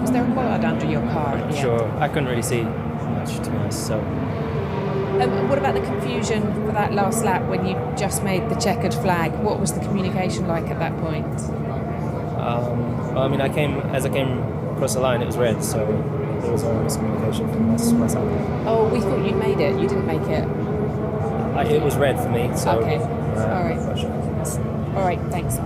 Was there a bollard under your car at the end? Sure, I couldn't really see much, to be honest, so... What about the confusion for that last lap when you just made the checkered flag? What was the communication like at that point? Well, I mean, as I came across the line, it was red, so there was always communication from myself. Oh, we thought you'd made it. You didn't make it. It was red for me, so... Okay, all right. Sure. All right, thanks.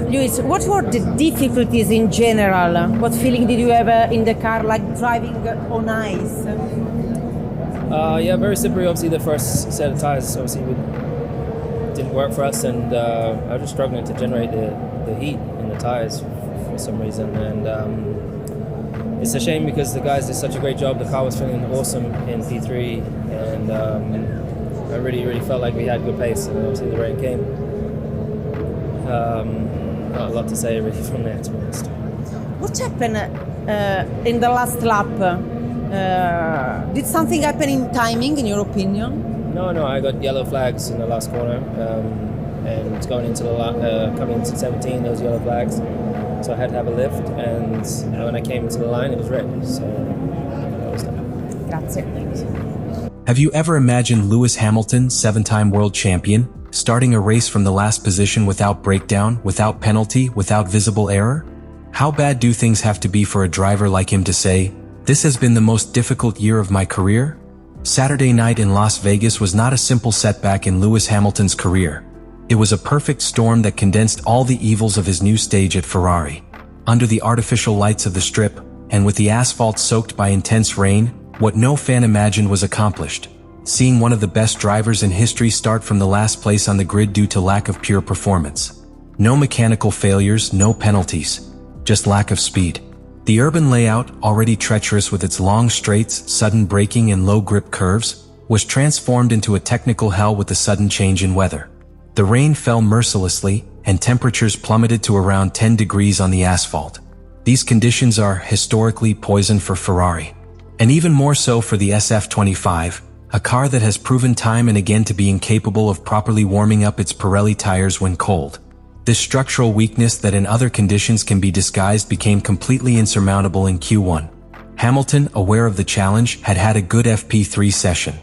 Lewis, what were the difficulties in general? What feeling did you have in the car, like driving on ice? Yeah, very slippery. Obviously, the first set of tires didn't work for us, and I was just struggling to generate the heat in the tires for some reason. And it's a shame because the guys did such a great job. The car was feeling awesome in P3, and I really felt like we had good pace. And obviously, the rain came. Not a lot to say really from there, to be honest. What happened in the last lap? Did something happen in timing, in your opinion? No, I got yellow flags in the last corner, and going into coming into 17, those yellow flags. So I had to have a lift, and when I came into the line, it was red. So that was that. Grazie. Have you ever imagined Lewis Hamilton, 7-time world champion, starting a race from the last position without breakdown, without penalty, without visible error? How bad do things have to be for a driver like him to say, "This has been the most difficult year of my career"? Saturday night in Las Vegas was not a simple setback in Lewis Hamilton's career. It was a perfect storm that condensed all the evils of his new stage at Ferrari. Under the artificial lights of the strip, and with the asphalt soaked by intense rain, what no fan imagined was accomplished. Seeing one of the best drivers in history start from the last place on the grid due to lack of pure performance. No mechanical failures, no penalties. Just lack of speed. The urban layout, already treacherous with its long straights, sudden braking and low grip curves, was transformed into a technical hell with the sudden change in weather. The rain fell mercilessly, and temperatures plummeted to around 10 degrees on the asphalt. These conditions are historically poison for Ferrari. And even more so for the SF25, a car that has proven time and again to be incapable of properly warming up its Pirelli tires when cold. This structural weakness that in other conditions can be disguised became completely insurmountable in Q1. Hamilton, aware of the challenge, had had a good FP3 session.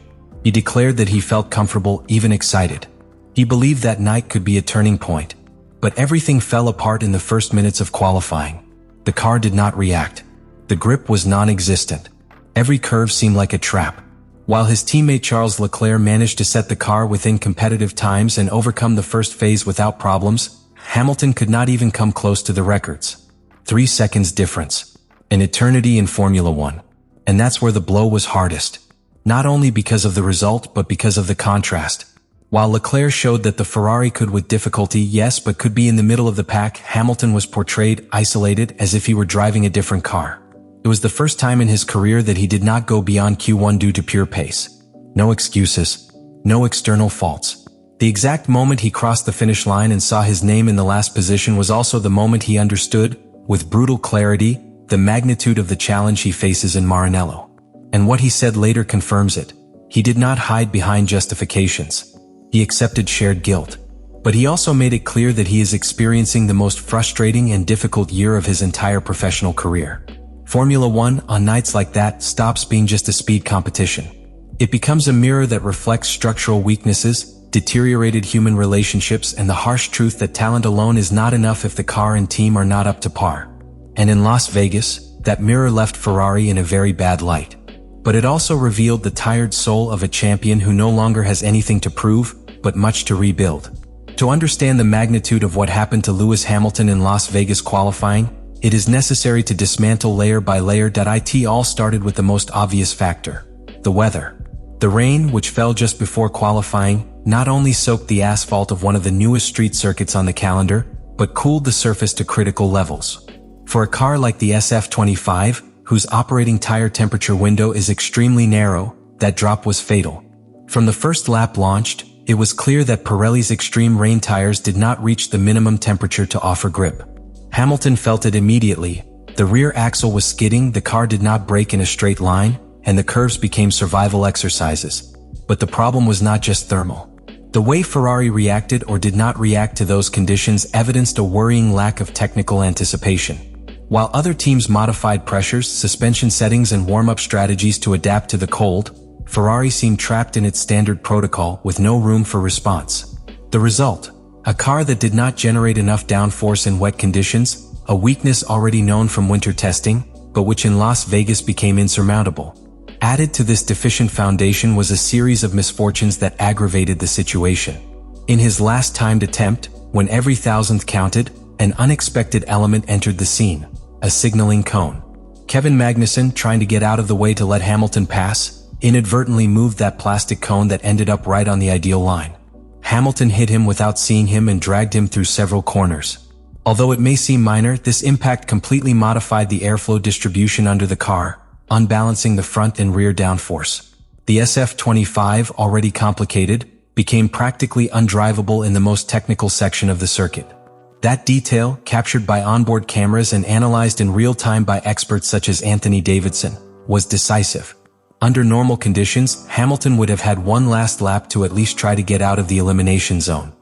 He declared that he felt comfortable, even excited. He believed that night could be a turning point. But everything fell apart in the first minutes of qualifying. The car did not react. The grip was non-existent. Every curve seemed like a trap. While his teammate Charles Leclerc managed to set the car within competitive times and overcome the first phase without problems, Hamilton could not even come close to the records. 3 seconds difference. An eternity in Formula One. And that's where the blow was hardest. Not only because of the result but because of the contrast. While Leclerc showed that the Ferrari could with difficulty, yes, but could be in the middle of the pack, Hamilton was portrayed isolated as if he were driving a different car. It was the first time in his career that he did not go beyond Q1 due to pure pace. No excuses. No external faults. The exact moment he crossed the finish line and saw his name in the last position was also the moment he understood, with brutal clarity, the magnitude of the challenge he faces in Maranello. And what he said later confirms it. He did not hide behind justifications. He accepted shared guilt. But he also made it clear that he is experiencing the most frustrating and difficult year of his entire professional career. Formula One, on nights like that, stops being just a speed competition. It becomes a mirror that reflects structural weaknesses, deteriorated human relationships, and the harsh truth that talent alone is not enough if the car and team are not up to par. And in Las Vegas, that mirror left Ferrari in a very bad light. But it also revealed the tired soul of a champion who no longer has anything to prove, but much to rebuild. To understand the magnitude of what happened to Lewis Hamilton in Las Vegas qualifying, it is necessary to dismantle layer by layer. It all started with the most obvious factor: the weather. The rain, which fell just before qualifying, not only soaked the asphalt of one of the newest street circuits on the calendar, but cooled the surface to critical levels. For a car like the SF25, whose operating tire temperature window is extremely narrow, that drop was fatal. From the first lap launched, it was clear that Pirelli's extreme rain tires did not reach the minimum temperature to offer grip. Hamilton felt it immediately. The rear axle was skidding, the car did not brake in a straight line, and the curves became survival exercises. But the problem was not just thermal. The way Ferrari reacted or did not react to those conditions evidenced a worrying lack of technical anticipation. While other teams modified pressures, suspension settings and warm-up strategies to adapt to the cold, Ferrari seemed trapped in its standard protocol with no room for response. The result? A car that did not generate enough downforce in wet conditions, a weakness already known from winter testing, but which in Las Vegas became insurmountable. Added to this deficient foundation was a series of misfortunes that aggravated the situation. In his last timed attempt, when every thousandth counted, an unexpected element entered the scene, a signaling cone. Kevin Magnussen, trying to get out of the way to let Hamilton pass, inadvertently moved that plastic cone that ended up right on the ideal line. Hamilton hit him without seeing him and dragged him through several corners. Although it may seem minor, this impact completely modified the airflow distribution under the car, unbalancing the front and rear downforce. The SF-25, already complicated, became practically undrivable in the most technical section of the circuit. That detail, captured by onboard cameras and analyzed in real time by experts such as Anthony Davidson, was decisive. Under normal conditions, Hamilton would have had one last lap to at least try to get out of the elimination zone.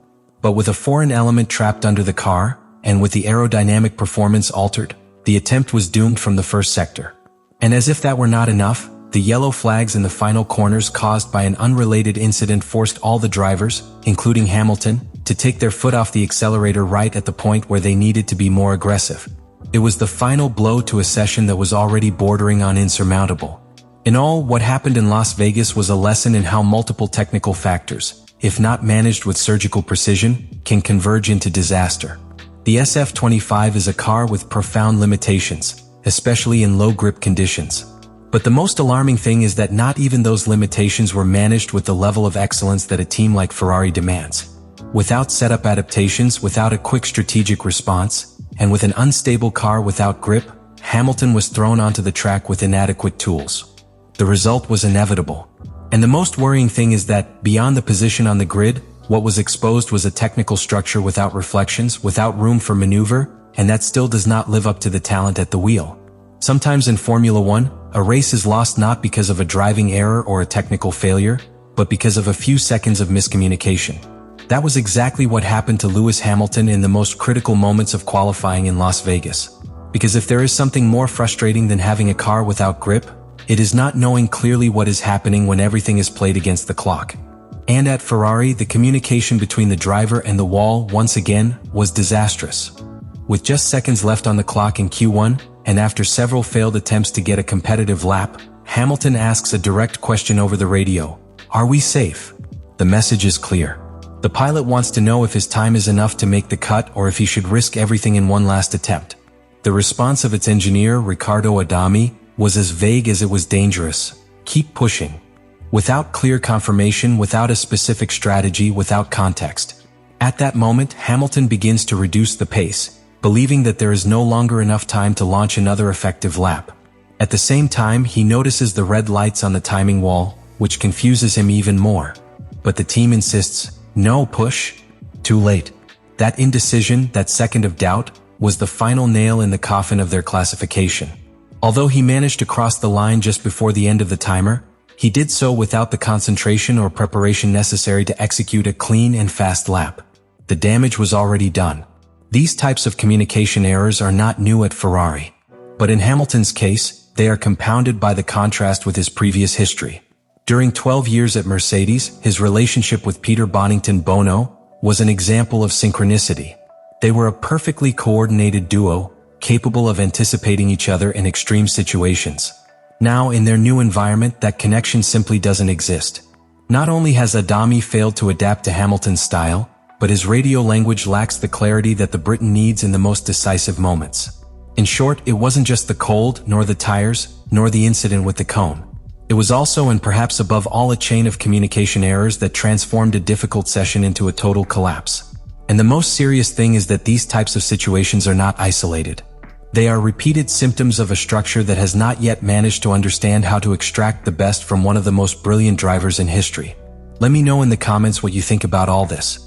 But with a foreign element trapped under the car, and with the aerodynamic performance altered, the attempt was doomed from the first sector. And as if that were not enough, the yellow flags in the final corners caused by an unrelated incident forced all the drivers, including Hamilton, to take their foot off the accelerator right at the point where they needed to be more aggressive. It was the final blow to a session that was already bordering on insurmountable. In all, what happened in Las Vegas was a lesson in how multiple technical factors, if not managed with surgical precision, can converge into disaster. The SF-25 is a car with profound limitations, especially in low grip conditions. But the most alarming thing is that not even those limitations were managed with the level of excellence that a team like Ferrari demands. Without setup adaptations, without a quick strategic response, and with an unstable car without grip, Hamilton was thrown onto the track with inadequate tools. The result was inevitable. And the most worrying thing is that, beyond the position on the grid, what was exposed was a technical structure without reflections, without room for maneuver, and that still does not live up to the talent at the wheel. Sometimes in Formula One, a race is lost not because of a driving error or a technical failure, but because of a few seconds of miscommunication. That was exactly what happened to Lewis Hamilton in the most critical moments of qualifying in Las Vegas. Because if there is something more frustrating than having a car without grip, it is not knowing clearly what is happening when everything is played against the clock. And at Ferrari, the communication between the driver and the wall, once again, was disastrous. With just seconds left on the clock in Q1, and after several failed attempts to get a competitive lap, Hamilton asks a direct question over the radio. Are we safe? The message is clear. The pilot wants to know if his time is enough to make the cut or if he should risk everything in one last attempt. The response of its engineer, Riccardo Adami, was as vague as it was dangerous. Keep pushing. Without clear confirmation, without a specific strategy, without context. At that moment, Hamilton begins to reduce the pace, believing that there is no longer enough time to launch another effective lap. At the same time, he notices the red lights on the timing wall, which confuses him even more. But the team insists, no, push. Too late. That indecision, that second of doubt, was the final nail in the coffin of their classification. Although he managed to cross the line just before the end of the timer, he did so without the concentration or preparation necessary to execute a clean and fast lap. The damage was already done. These types of communication errors are not new at Ferrari. But in Hamilton's case, they are compounded by the contrast with his previous history. During 12 years at Mercedes, his relationship with Peter Bonington Bono was an example of synchronicity. They were a perfectly coordinated duo, capable of anticipating each other in extreme situations. Now, in their new environment, that connection simply doesn't exist. Not only has Adami failed to adapt to Hamilton's style, but his radio language lacks the clarity that the Briton needs in the most decisive moments. In short, it wasn't just the cold, nor the tires, nor the incident with the cone. It was also and perhaps above all a chain of communication errors that transformed a difficult session into a total collapse. And the most serious thing is that these types of situations are not isolated. They are repeated symptoms of a structure that has not yet managed to understand how to extract the best from one of the most brilliant drivers in history. Let me know in the comments what you think about all this.